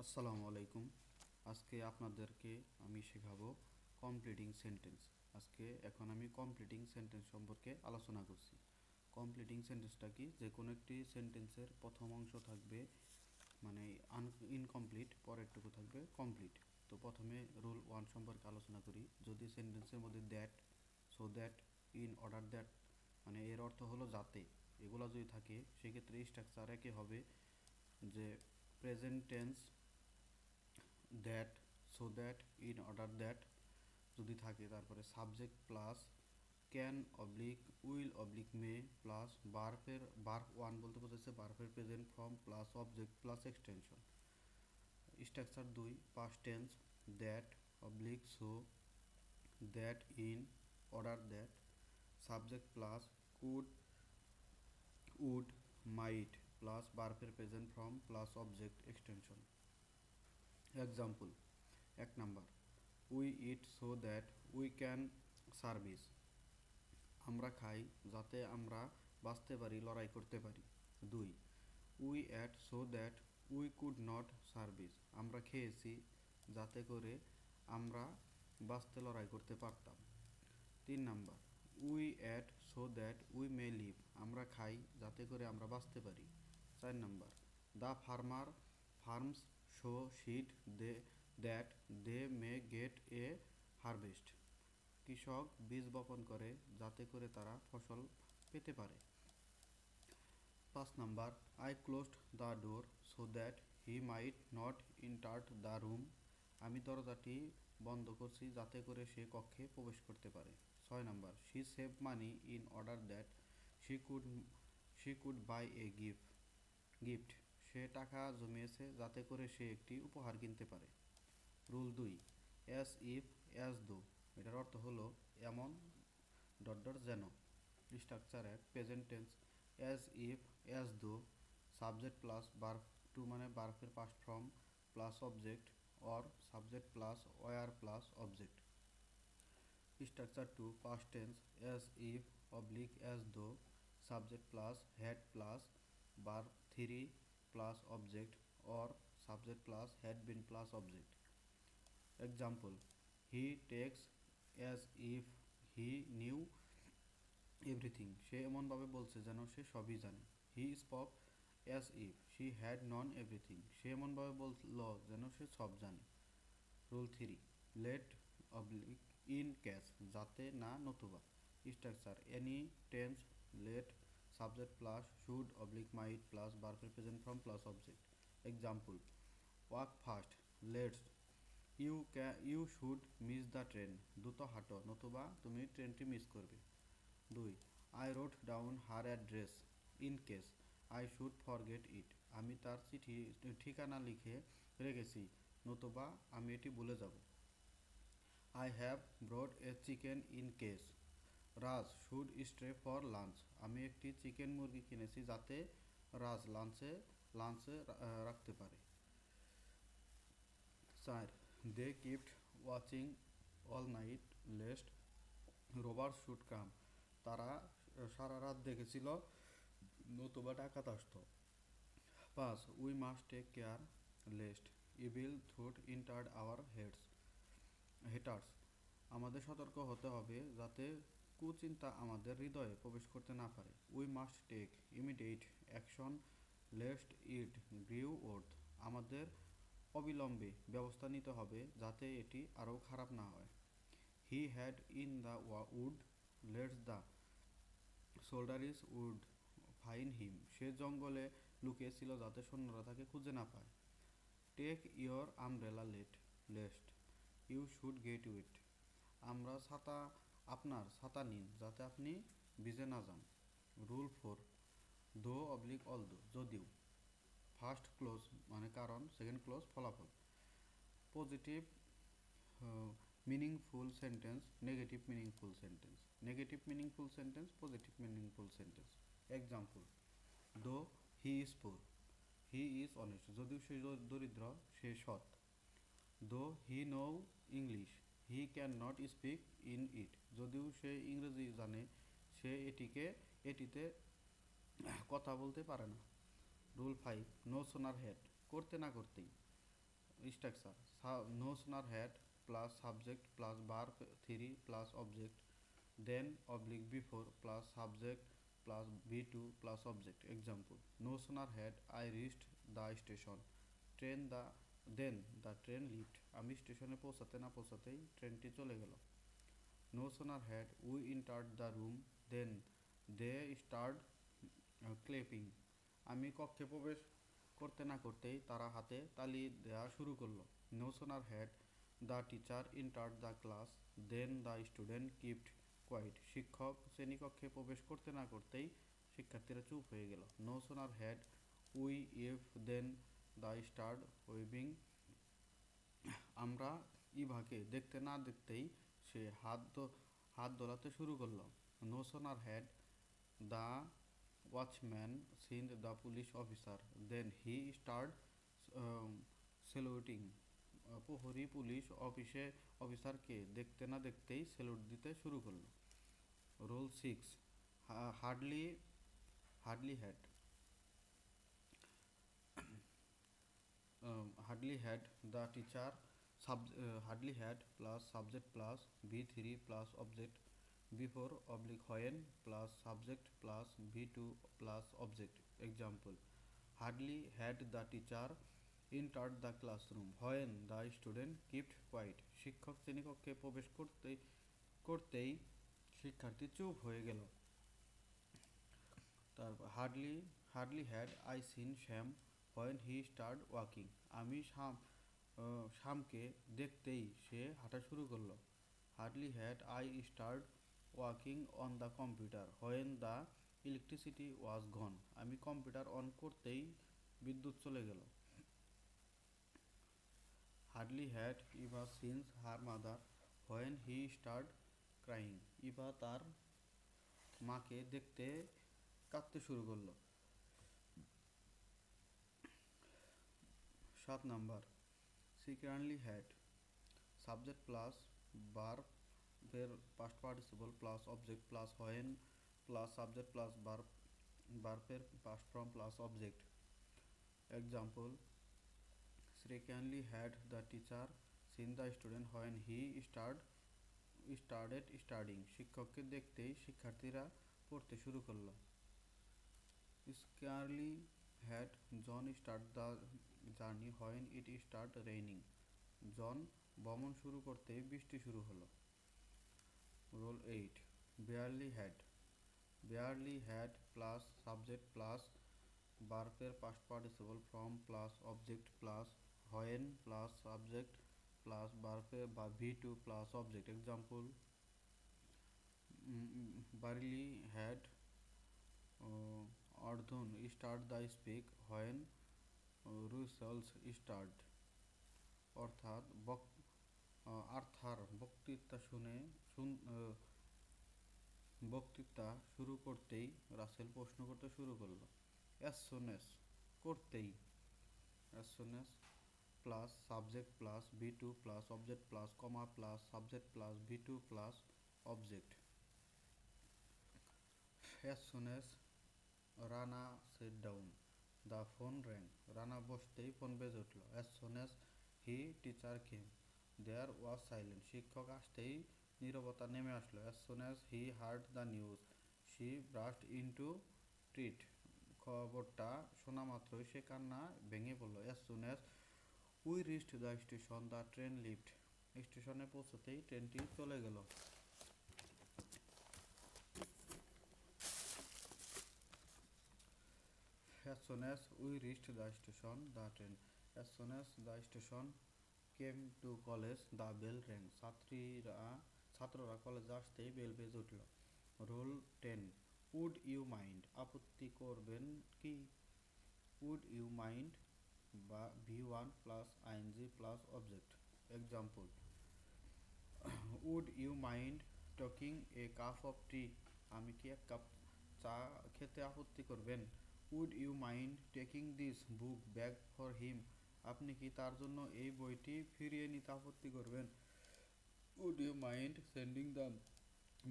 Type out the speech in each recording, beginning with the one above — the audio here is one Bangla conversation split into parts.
আসসালামু আলাইকুম। আজকে আপনাদেরকে আমি শেখাবো কমপ্লিটিং সেন্টেন্স। এখন আমি কমপ্লিটিং সেন্টেন্স সম্পর্কে আলোচনা করছি। কমপ্লিটিং সেন্টেন্সটা কি? যে কোনো একটি সেন্টেন্সের প্রথম অংশ থাকবে মানে ইনকমপ্লিট, পরেরটুকু থাকবে কমপ্লিট। তো প্রথমে রুল 1 সম্পর্কে আলোচনা করি। যদি সেন্টেন্সের মধ্যে that, so that, in order that, মানে এর অর্থ হলো যাতে, এগুলো যদি থাকে সেক্ষেত্রে স্ট্রাকচার একই হবে, যে present tense that, so that, in order that যদি থাকে, তারপরে subject plus can oblique will oblique may plus verb one বলতে বোঝাচ্ছে বার্ফের present form plus object plus extension. Structure 2 past tense that oblique so that, in order that, subject plus could would might plus বার্ফের present form plus object extension. Example: 1 number, we eat so that we can survive, আমরা খাই যাতে আমরা বাঁচতে পারি, লড়াই করতে পারি। 2, we ate so that we could not service, আমরা খেয়েছি যাতে করে আমরা বাঁচতে লড়াই করতে পারতাম। 3 number, we ate so that we may live, আমরা খাই যাতে করে আমরা বাঁচতে পারি। 4 number, the farmer farms sow seed that they may get a harvest, কৃষক বীজ বপন করে যাতে করে তারা ফসল পেতে পারে। 5 number, I closed the door so that he might not enter the room, আমি দরজাটি বন্ধ করছি যাতে করে সে কক্ষে প্রবেশ করতে পারে। 6 number, she save money in order that she could buy a gift, সে টাকা জমিয়েছে যাতে করে সে একটি উপহার কিনতে পারে। রুল 2, অ্যাজ ইফ অ্যাজ দো, এটার অর্থ হলো এমন যেন। Structure 1 present tense as if as though, subject plus verb two মানে ভার্বের past form plus object, or subject plus were plus object. Structure 2 past tense as if oblique as though, subject plus had plus verb 3 plus object, or subject plus had been plus object. Example: he talks as if he knew everything, সে এমনভাবে বলছে যেন সে সবই জানে। He spoke as if she had known everything, সে এমনভাবে বলল যেন সে সব জানে। Rule 3, lest oblique in case, যাতে না নতুবা। Structure any tense lest, subject plus should oblique might plus ভার্বের present form plus object. Example: walk fast লেটস you should miss the train, দ্রুত হাঁটো নতুবা তুমি ট্রেনটি মিস করবে। 2, I wrote down her address in case I should forget it, আমি তার ঠিকানা লিখে রেখেছি নতুবা আমি এটি ভুলে যাব। I have brought a chicken in case Raj should stay for lunch, আমি একটি চিকেন মুরগি কিনেছি যাতে রাজ লাঞ্চে রাখতে পারে। 4, দে kept watching all night least robbers should come, তারা সারা রাত দেখেছিল নতুবা ডাকাত আসত। 5, we must take care least evil থ্রুট entered hour haters, আমাদের সতর্ক হতে হবে যাতে কুচিন্তা আমাদের হৃদয়ে প্রবেশ করতে না পারে। We must take immediate action lest it grew worse, আমাদের অবিলম্বে ব্যবস্থা নিতে হবে যাতে এটি আরও খারাপ না হয়। He had in the wood লেটস the soldiers would find him, সে জঙ্গলে লুকিয়েছিল যাতে সৈন্যরা তাকে খুঁজে না পায়। Take your umbrella lest you should get wet, আপনার ছাতা নিন যাতে আপনি ভিজে না যান। রুল 4, দো অবলিক অল দো, যদিও। ফার্স্ট ক্লোজ মানে কারণ, সেকেন্ড ক্লোজ ফলাফল। Positive meaningful sentence, negative meaningful sentence, negative meaningful sentence, positive meaningful sentence. Example: দো হি ইজ পুর, হি ইজ অনেস্ট, যদিও সে দরিদ্র সে সৎ। Though he know English he can not speak in it, যদিও সে ইংরেজি জানে সে এটিতে কথা বলতে পারে না। রুল 5, নো সোনার হ্যাড, করতে না করতেই। structure. No sooner had plus subject plus verb 3 plus object, then oblique before plus subject plus b2 plus object. Example: no sooner had I reached the station, train the then the train left, আমি স্টেশনে পৌঁছাতে না পৌঁছাতেই ট্রেনটি চলে গেল। No sooner had we entered the room then they start clapping, আমি কক্ষে প্রবেশ করতে না করতেই তারা হাতে তালি দেওয়া শুরু করলো। No sooner had the teacher entered the class then the student kept quiet, শিক্ষক শ্রেণীকক্ষে প্রবেশ করতে না করতেই শিক্ষার্থীরা চুপ হয়ে গেল। No sooner had we if then the start waving, আমরা ইভাকে দেখতে না দেখতেই সে হাত দোলাতে শুরু করলো। No sooner had the watchman seen the police officer then he start saluting, প্রহরী পুলিশ অফিসারকে দেখতে না দেখতেই স্যালুট দিতে শুরু করলো। Roll 6, hardly hardly had hardly had the teacher hardly had plus subject plus b3 plus object before oblique when plus subject plus b2 plus object. Example: hardly had the teacher entered the classroom when the student kept quiet, শিক্ষক শ্রেণীকক্ষে প্রবেশ করতেই শিক্ষার্থী চুপ হয়ে গেল। তারপর hardly had I seen Shyam when he start walking, আমি শ্যামকে দেখতেই সে হাঁটা শুরু করলো। Hardly had I start walking on the computer when the electricity was gone, আমি কম্পিউটার অন করতেই বিদ্যুৎ চলে গেল। Hardly had Eva seen her mother when he start crying, Eva তার মাকে দেখতে কাঁদতে শুরু করলো। 7 number, secretly had subject plus ভার্বের past participle plus object plus when plus subject plus ভার্বের past form plus object. Example: secretly had the teacher seen the student when he started studying, শিক্ষককে দেখতেই শিক্ষার্থীরা পড়তে শুরু করলো। Scarcely had John start the journey when it start raining, John ভ্রমণ শুরু করতেই বৃষ্টি শুরু হলো। Rule 8, barely had plus subject plus ভার্বের past participle form plus object plus when plus subject plus ভার্বের বা v2 plus object. Example: barely had অর্ধন start the speak when Russell's start, অর্থাৎ আর্থার বক্তৃতা শুরু করতেই রাসেল প্রশ্ন করতে শুরু করলো। অ্যাজ সুন অ্যাজ, করতেই, as soon as plus subject plus b2 plus object plus comma plus subject plus b2 plus object. As soon as Rana set down the phone rang, Rana বসতেই ফোন বেজে উঠল। As soon as he teacher came there was silent, শিক্ষক আসতেই নীরবতা নেমে আসলো। As soon as he hard the news she ব্রাস্ট into treat, খবরটা শোনা মাত্রই সে কান্না ভেঙে পড়ল। As soon as we reached the station the train lift, স্টেশনে পৌঁছতেই ট্রেনটি চলে গেল। As soon as we reached the station, the train. As soon as the station came to college, the bell rang. ছাত্ররা কলেজে আসতেই বেল বেজে উঠল। রোল 10, উড ইউ মাইন্ড, আপত্তি করবেন কি? উড ইউ মাইন্ড বা v1 plus I N G plus object. Example: would you mind taking a cup of tea, আমি কি এক কাপ চা খেতে আপত্তি করবেন? Would you mind taking this book back for him, আপনি কি তার জন্য এই বইটি ফিরিয়ে নিতে আপত্তি করবেন? Would you mind sending the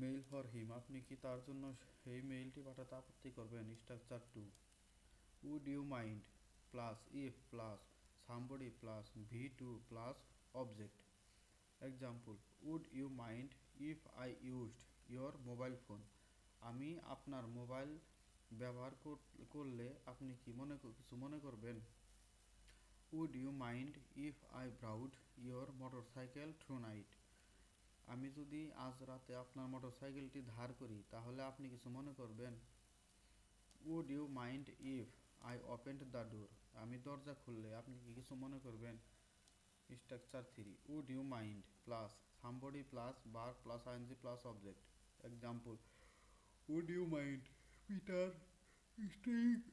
mail for him, আপনি কি তার জন্য এই মেইলটি পাঠাতে আপত্তি করবেন? Structure 2, would you mind plus if plus somebody plus V2 plus object. Example, would you mind if I used your mobile phone? আমি আপনার মোবাইল ব্যবহার করলে আপনি কি কিছু মনে করবেন? Would you mind if I borrowed your motorcycle tonight? আমি যদি আজ রাতে আপনার মোটরসাইকেলটি ধার করি তাহলে আপনি কিছু মনে করবেন? Would you mind if I opened the door? আমি দরজা খুললে আপনি কি কিছু মনে করবেন? Structure 3. Would you mind plus somebody plus verb plus ing plus object. Example, would you mind Peter staying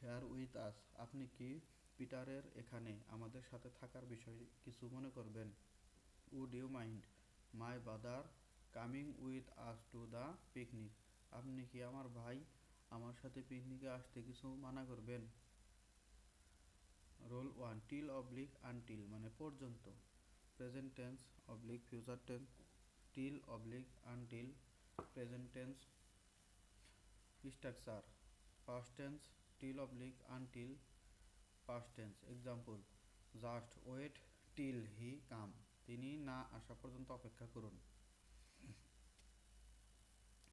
here with us? আপনি কি পিটারের এখানে আমাদের সাথে থাকার বিষয়ে কিছু মনে করবেন? Would you mind my brother coming with us to the picnic? আপনি কি আমার ভাই আমার সাথে পিকনিকে আসতে কিছু মানা করবেন? রোল 1. টিল অবলিক আনটিল মানে পর্যন্ত। Present tense oblique future tense, till oblique until present tense. Structure past tense till oblique until past tense. Example, just wait till he come, তিনি না আসা পর্যন্ত অপেক্ষা করুন।